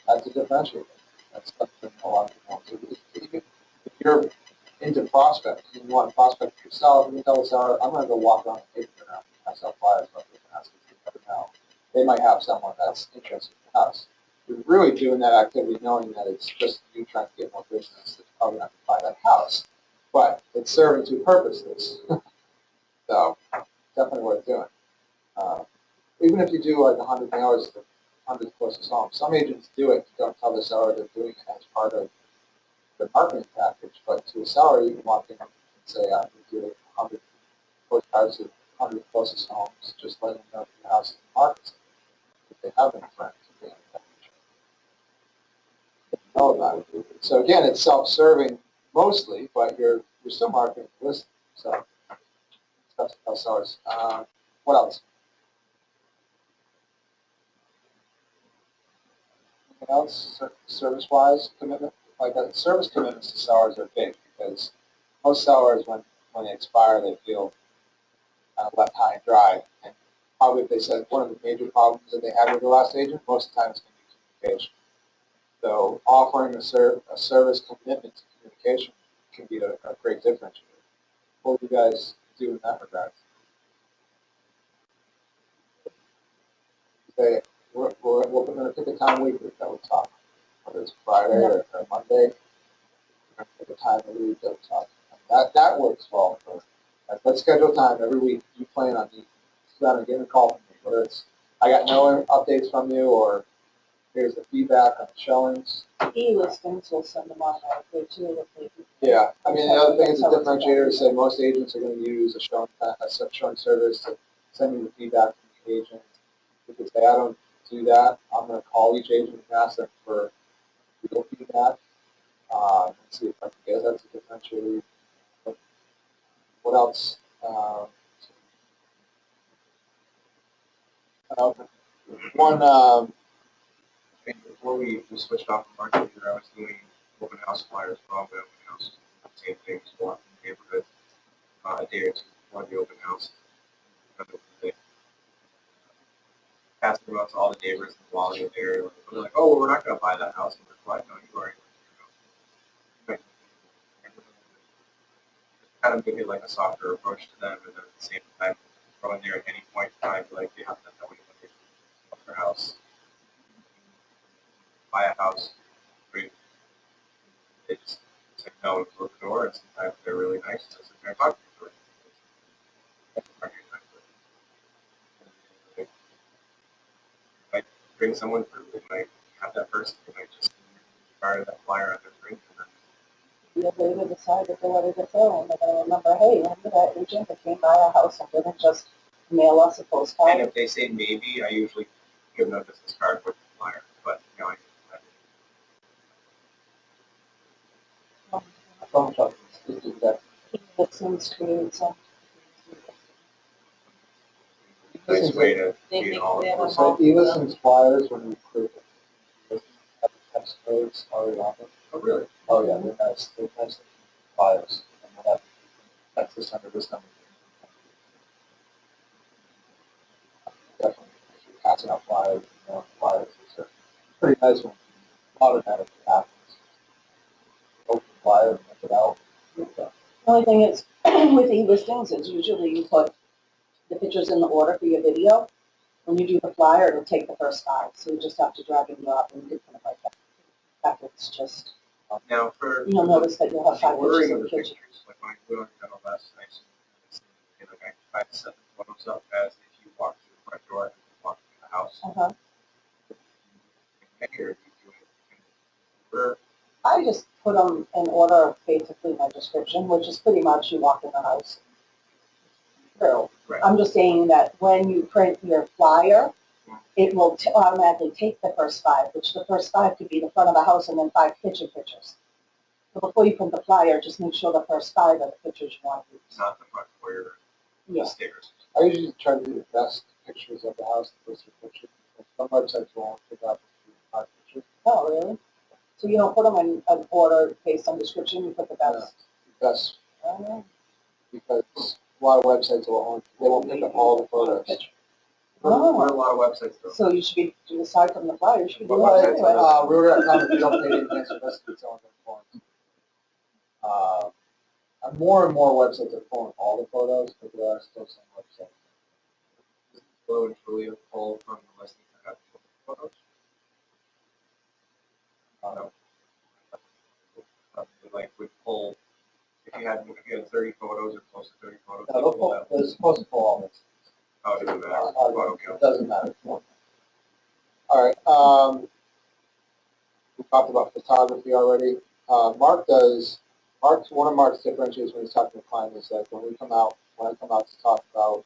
that's a differentiator. That's something a lot of people want to do. If you're into prospects, you want to prospect for yourself, you tell the seller, I'm going to go walk around the paper now. I sell flyers about this house. You never know. They might have someone that's interested in the house. You're really doing that activity knowing that it's just you trying to get more business that's probably not going to buy that house. But it's serving two purposes. So, definitely worth doing. Even if you do like 100 mailers to 100 closest homes, some agents do it, don't tell the seller they're doing it as part of the marketing package, but to a seller, you can walk in and say, I'm going to do 100 postcards to 100 closest homes, just letting them know that your house is in the market. If they have any friends, if they know about it. So again, it's self-serving mostly, but you're still marketing the listing. So that's how sellers. What else? Anything else? Service-wise commitment? Like service commitments to sellers are big because most sellers, when they expire, they feel kind of left high and dry. And probably if they said one of the major problems that they had with the last agent, most of the time it's going to be communication. So offering a service commitment to communication can be a great differentiator. What do you guys do in that regard? Say, we're going to pick a time weekly that we talk, whether it's Friday or Monday. We're going to pick a time of the week that we talk. That works well. For, like, let's schedule time every week. You plan on me. Sit down and get a call from me, whether it's I got no updates from you or here's the feedback on the showings. E-listings will send them on that way too. Yeah, I mean, the other thing is a differentiator is that most agents are going to use a showing service to send you the feedback from the agent. If you say, I don't do that, I'm going to call each agent and ask them for real feedback and see if I can get that to differentiate. What else? One. Before we switched off the market here, I was doing open house flyers for all the open house. Same thing, just walking the neighborhood a day or two before the open house. Passing them out to all the neighbors in the quality of the area. They're like, oh, well, we're not going to buy that house. I'm like, well, I know you already. Kind of make it like a softer approach to them, and then at the same time, go in there at any point in time, like they have to know anybody of their house, buy a house, great. They just say no and close the door, and sometimes they're really nice to sit there and talk to you. They might bring someone through, they might have that person, they might just fire that flyer on their screen, and then If they would decide that they wanted to go, and they're going to remember, hey, remember that agent that came by our house and didn't just mail us a and postcard? if they say maybe, I usually give them a business card with the flyer, but you know, Phone calls. Just do that. E-listings create some. nice way to They be make all. them So e-listings flyers when you create have the text codes already on them. Oh, really? Oh yeah, they're nice. They're nice flyers. And we'll have text this number, this number. Definitely. If you're passing out flyers, flyers. It's a pretty nice one. Automatically happens. Open flyer, and make it out. The only thing is, with e-listings, is usually you put the pictures in the order for your video. When you do the flyer, it'll take the first 5, so you just have to drag and drop and get them like that. It's just, Now for you'll notice that you'll have 5 ordering pictures of of the the kids. pictures, like when I do it on the last night, like I try to set the photos up as if you walk through the front door and walk through the house? Uh-huh. Make sure you do it. Where, I just put them in order, basically my description, which is pretty much you walk in the house. True. right. I'm just saying that when you print your flyer, it will automatically take the first five, which the first five could be the front of the house and then 5 kitchen pictures. So before you print the flyer, just make sure the first 5 are the pictures you want to use. Not the front where Yeah. the stairs. I usually try to do the best pictures of the house, the first pictures. Some websites won't pick up 5 pictures. Oh, really? So you don't put them in an order based on description, you put the best? Best, Oh, because a lot of websites won't pick up all the photos. What Oh. a lot of websites do. So you should be, aside from the flyer, you should be doing What that websites anyway. are Realtor.com, if you don't pay to enhance your listing, it's on their forms. More and more websites are pulling all the photos, but there are still some websites. Flo and Julia pull from the listings that have photos. No. Like would pull if you had 30 photos or close to 30 photos. No, they'll pull, they're supposed to pull all this. Oh, it doesn't matter. Photo It count. doesn't matter. All right, we talked about photography already. One of Mark's differentiators when he's talking to clients is that when I come out to talk about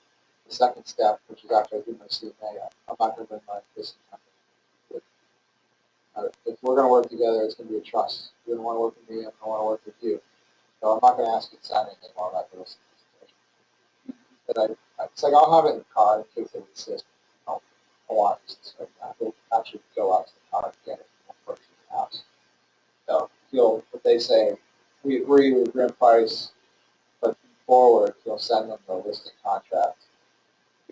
the second step, which is after I do my CMA, I'm not going to bring my business company. If we're going to work together, it's going to be a trust. You're going to want to work with me, I'm going to want to work with you. So I'm not going to ask you to sign anything while I'm not going to listen to this. But it's like I'll have it in the car in case they insist. I want this. So I will actually go out to the car and get it from the house. So what they say, we agree on price, but forward, you'll send them the listing contract.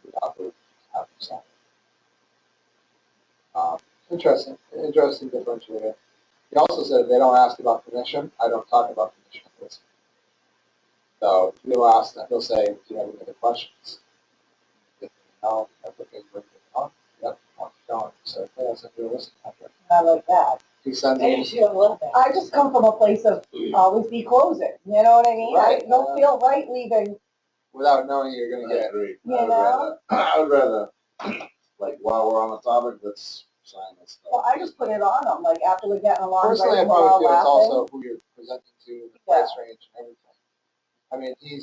You have to have them sign it. Interesting differentiator. He also said if they don't ask about commission, I don't talk about commission. So you'll ask them, they'll say, do you have any other questions? If no, that's okay, we're good. Oh, yep, I'm going. So I'll send you a listing contract. I like that. He sends I them. usually love that. I just come from a place of always be closing, you know what I mean? Right, I don't feel right leaving, Without knowing you're going I to get. agree. you know? I would rather, like, while we're on the topic, let's sign this stuff. Well, I just put it on them, like after we're getting along, Personally, I right, we're all probably feel it's laughing. also who you're presenting to, the price range, and everything. I mean, he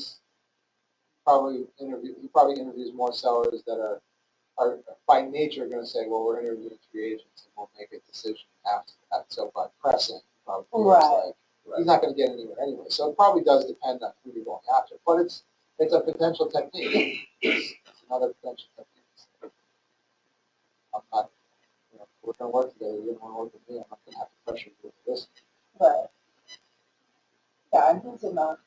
probably interviews more sellers that are by nature going to say, well, we're interviewing 3 agents and we'll make a decision after that. So by pressing, probably feels Right. like he's not going to get anywhere anyway. So it probably does depend on who you're going after, but it's a potential technique. It's another potential technique. I'm not, we're going to work together. You're going to want to work with me. I'm not going to have to pressure you with this. Right. Yeah, and who's in the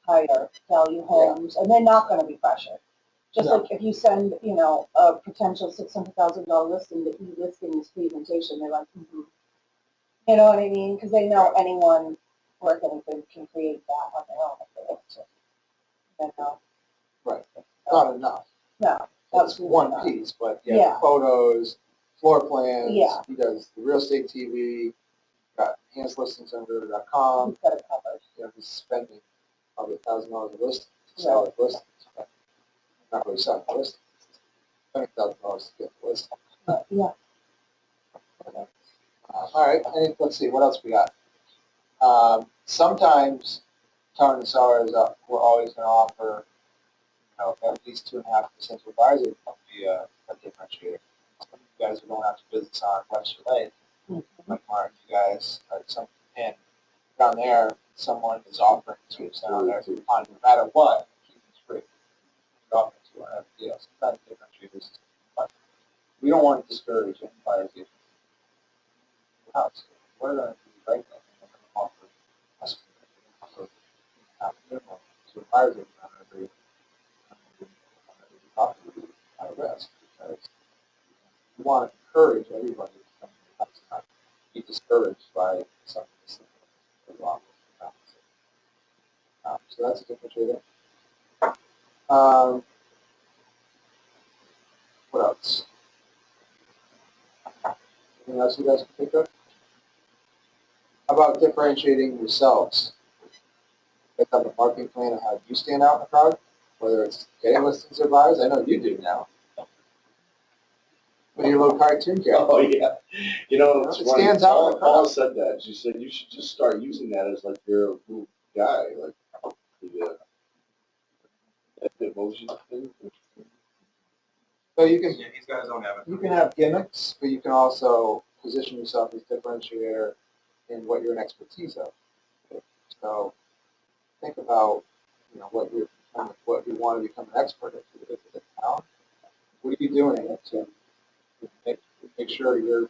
higher value homes, and they're not gonna be pressured. Just No. like if you send, a potential $600,000 listing to e-listings presentation, they're like, mm-hmm. You know what I mean? Because they know anyone worth anything can create that on their own if they want to. You know? Right. Not enough. No, That's absolutely one not. piece, but Yeah. the photos, floor plans. Yeah. He does the real estate TV. Got enhanced listings on Realtor.com. He's got it covered. He's spending probably $1,000 a listing to sell his listings. But not really selling the listings. Spending $1,000 to get the listing. Yeah. All right. Let's see what else we got. Sometimes telling the sellers we're always going to offer, at least 2.5% advisory via a differentiator. Some of you guys are going out to business on Webster Lake, like Mark, you guys are and down there, someone is offering 2% on there on no matter what, it's free. You're offering 200 deals. Sometimes differentiators, but we don't want to discourage any buyers agents. House. We're going to do right now. We're going to offer us minimum to a buyer's agent on every property at risk because we want to encourage everybody to come to the house, not be discouraged by something that's wrong with the house. So that's a differentiator. What else? Anything else you guys can think of? How about differentiating yourselves? Pick up a marketing plan of how you stand out in the crowd, whether it's getting listings or buyers. I know you do now. With your little cartoon character. Oh, yeah. You know, it's It funny. stands out in the Paula crowd. said that. She said you should just start using that as like your little guy, like the emotion thing. So you can Yeah, he's got his own avatar. you can have gimmicks, but you can also position yourself as differentiator in what you're an expertise of. So think about what you want to become an expert in. If it's a talent, what are you doing to make, make sure you're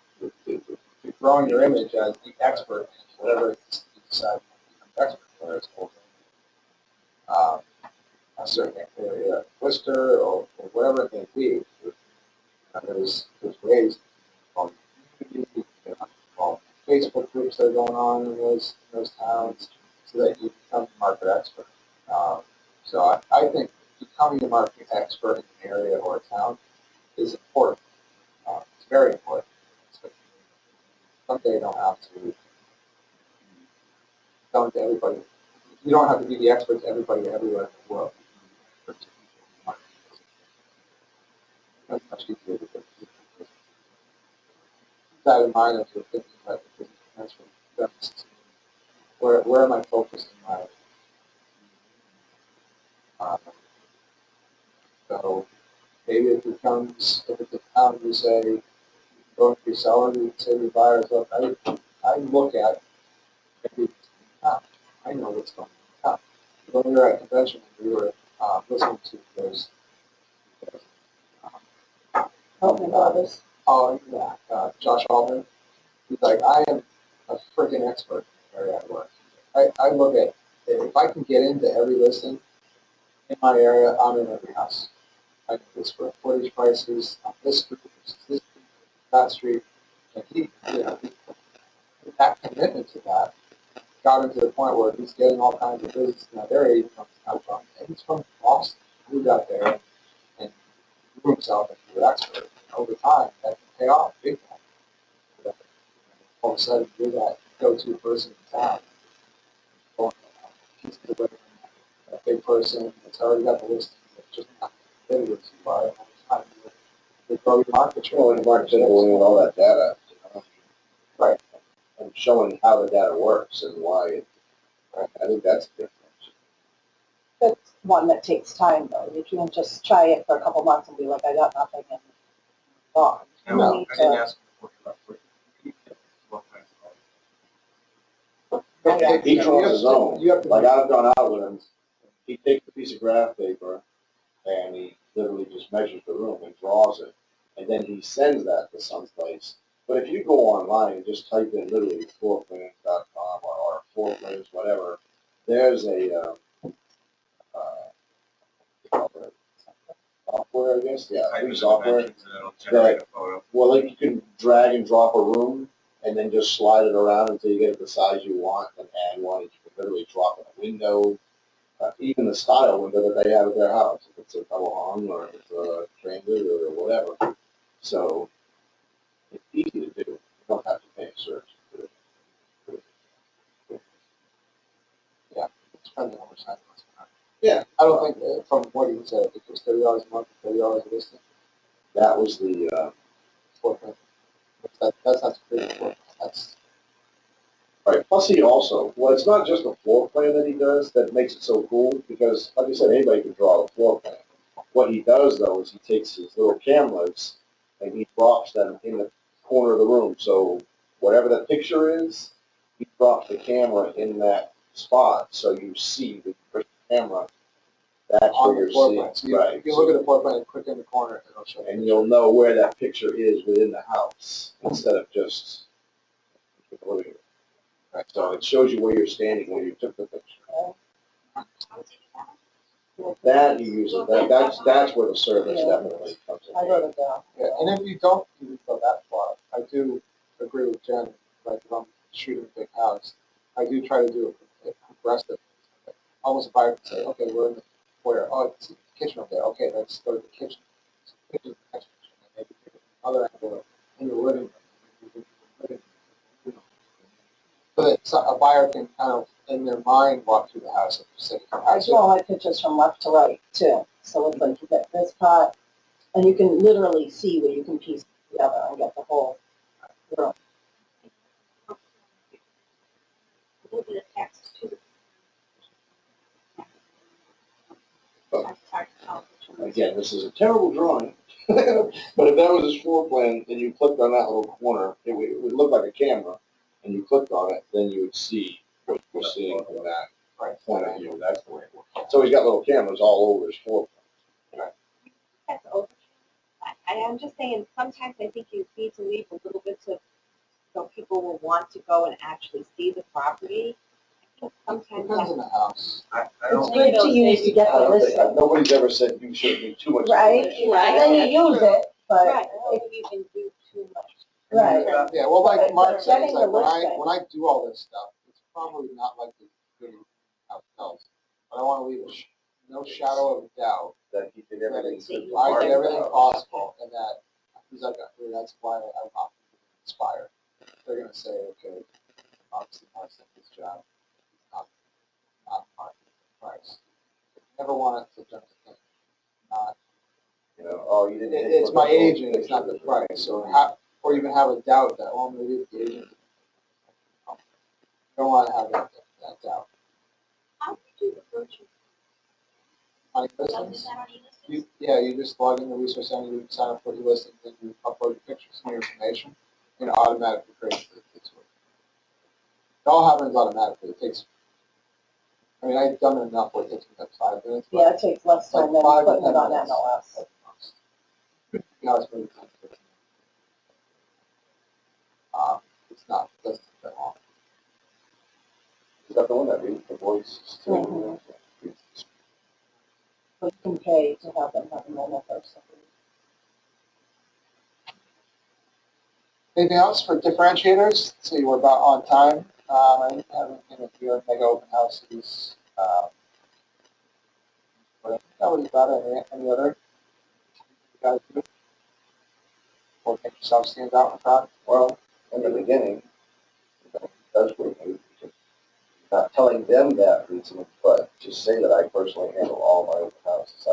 growing your image as the expert in whatever it is you decide to become an expert, whether it's um, a certain area, blister or whatever it may be. There's ways on community, on Facebook groups that are going on in those towns, so that you become a market expert. So I think becoming a market expert in an area or a town is important. It's very important. Someday you don't have to tell it to everybody. You don't have to be the expert to everybody everywhere in the world. That's much easier to do. Keep that in mind as you're thinking about the business transfer. Where am I focused in my so maybe if it's a town, you say, go to your seller, you say to your buyers, look, I look at every town. I know what's going on. When we were at convention, we were listening to those Helping others. Josh Altman. He's like, I am a freaking expert in the area I work. I look at, if I can get into every listing in my area, I'm in every house. I know the square footage prices on this street, this street, that street. And that commitment to that got him to the point where he's getting all kinds of business in that area, even though he's not from, and he's from Boston. He moved out there and grew himself into an expert. And over time, that can pay off big time. All of a sudden, you're that go-to person in town. He's delivering a big person that's already got the listing, that's just not committed as you are. And over time, you grow your market share. Well, and Mark's involving all that data, Right. and showing how the data works and why it. I think that's the difference. That's one that takes time though. You can't just try it for a couple months and be like, I got nothing and gone. You No, need I didn't to, ask him before he left. What kind of But He draws his own. You have to, Like I've gone out with him. He takes a piece of graph paper and he literally just measures the room and draws it, and then he sends that to someplace. But if you go online and just type in literally floorplans.com or floorplans, whatever, there's a software, I guess. Yeah, type free in software. dimensions and it'll generate a photo. Well, like you can drag and drop a room and then just slide it around until you get it the size you want and add one. You can literally drop in a window, even the style window that they have at their house, if it's a double hung or if it's a transit or whatever. So it's easy to do. You don't have to pay a search. yeah, it depends on which side it was. Yeah, I don't think from what you said, if it was $30 a month, $30 a listing, that was the, floorplan. That's not creative work. That's right. Plus he also, well, it's not just the floor plan that he does that makes it so cool because, like I said, anybody can draw a floor plan. What he does though is he takes his little cameras and he drops them in the corner of the room. So whatever the picture is, he drops the camera in that spot so you see with the camera. That's on where the you're floor seeing, plan. So you, right? if you look at the floor plan and click in the corner, it'll show And you. you'll know where that picture is within the house instead of just living. Right. So it shows you where you're standing when you took the picture. That you use it. That's where the service definitely comes in. I wrote it down. Yeah, and if you don't even go that far, I do agree with Jen. Like if I'm shooting a big house, I do try to do it progressive. Almost if I say, okay, we're in the foyer. Oh, it's the kitchen over there. Okay, let's go to the kitchen. So the kitchen, the next kitchen, and maybe take another angle in the living room. So that a buyer can kind of, in their mind, walk through the house and say, I do all my pictures from left to right too. So it's like you get this part, and you can literally see where you can piece the other, I get the whole room. A little bit of text too. It's hard to tell which one. Again, this is a terrible drawing, but if that was his floor plan and you clicked on that little corner, it would look like a camera, and you clicked on it, then you would see what you're seeing from that point of view. That's the way it works. So he's got little cameras all over his floor plan. That's over. I'm just saying, sometimes I think you need to leave a little bit so people will want to go and actually see the property. I think sometimes Depends on the house. I It's don't, good to use to get I the don't think, listing, nobody's ever said you shouldn't be too much. right? information. Right. And then you use it, but, Right, I don't think you can do too much. right. Yeah, well, like But Mark said, getting it's like the when listing. when I do all this stuff, it's probably not like the good house. But I want to leave no shadow of a doubt That he did everything. to I market did the everything house. possible, and that, he's like, that's why I'm not inspired. They're gonna say, okay, obviously Mark's done his job, not market price. Never want it to jump to think, not, You know, oh, you didn't. take it's my photos, agent, it's not the pictures. price, or even have a doubt that, well, maybe it's the agent. You don't want to have that doubt. How do you do the virtual? On Is listings, that on e-listings? you just log in the resource center, you sign up for your listing, then you upload your pictures and your information, and it automatically creates the tour. It all happens automatically. It takes, I mean, I've done it enough where it takes me like 5 minutes. but Yeah, it takes less time than Like 5 to putting it 10 on minutes. MLS. Now it's maybe 10 to 15 minutes. It's not, it doesn't take that long. Is that the one that reads the voice? Mhm. So you can pay to have them have a mobile person. Anything else for differentiators? Let's see, we're about on time. I didn't have anything with your mega open houses. But I think that was about it. Any other? You guys do? Or make yourself stand out in front? Well, in the beginning, that's what we, not telling them that reason, but just say that I personally handle all my open houses.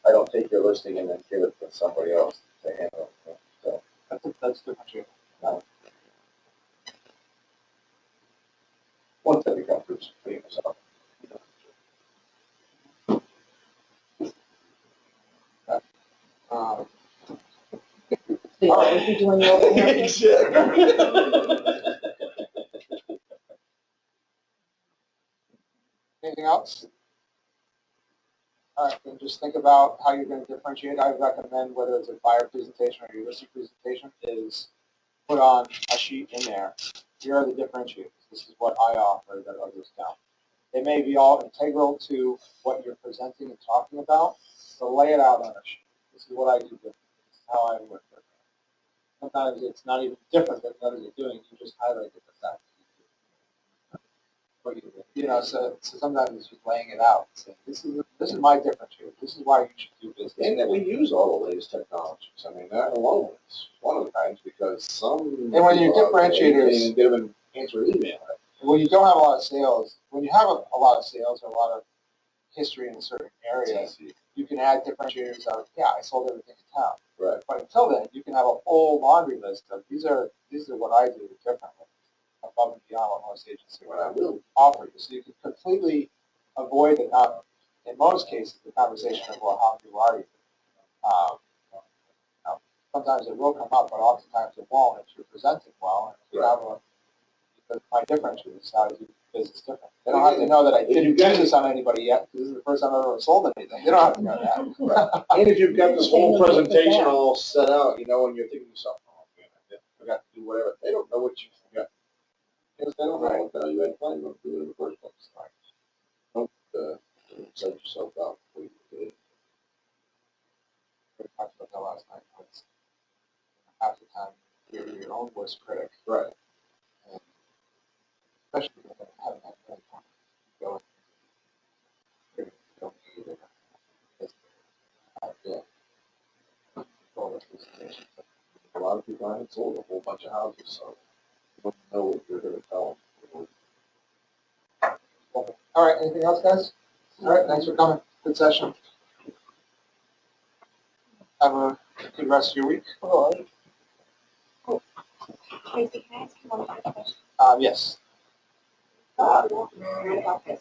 I don't take your listing and then give it to somebody else to handle. So, That's differentiator. once they become famous, Um, So you always be doing your open houses? Anything else? All right, then just think about how you're going to differentiate. I recommend, whether it's a buyer presentation or your listing presentation, is put on a sheet in there. Here are the differentiators. This is what I offer that others don't. They may be all integral to what you're presenting and talking about, so lay it out on a sheet. This is what I do different. This is how I work different. Sometimes it's not even different than others are doing. You just highlight the fact. So sometimes it's just laying it out. So this is my differentiator. This is why you should do business. and that we use all the latest technologies. I mean, that alone is one of the kinds, because some. And when your people out there, you differentiators- can't even get them an answer email. When you don't have a lot of sales, when you have a lot of sales or a lot of history in a certain area, you can add differentiators of, yeah, I sold everything in town. Right. But until then, you can have a whole laundry list of, these are what I do differently, above and beyond what most agents What I will. offer you. So you can completely avoid in most cases, the conversation of, well, how new are you? Sometimes it will come up, but oftentimes it won't if you're presenting well. And if you have because my differentiator is how to do business different. They don't have to know that I didn't do this on anybody yet, because this is the first time I've ever sold anything. They don't have to know that. And if you've got this whole presentation all set out, and you're thinking to yourself, oh man, I forgot to do whatever. They don't know what you forgot. Because they don't know what the hell you had planned on doing in the first place. Don't set yourself up before you do it. We talked about that last night. It's half the time you're your own worst critic. Right. And especially when you're having that point going, you don't need it. It's, all the presentations. A lot of people haven't sold a whole bunch of houses, so you don't know what you're going to tell them. All right, anything else, guys? All right, thanks for coming. Good session. Have a good good rest of your week. Roy, Tracy, can I ask you one quick question? Yes. What about this?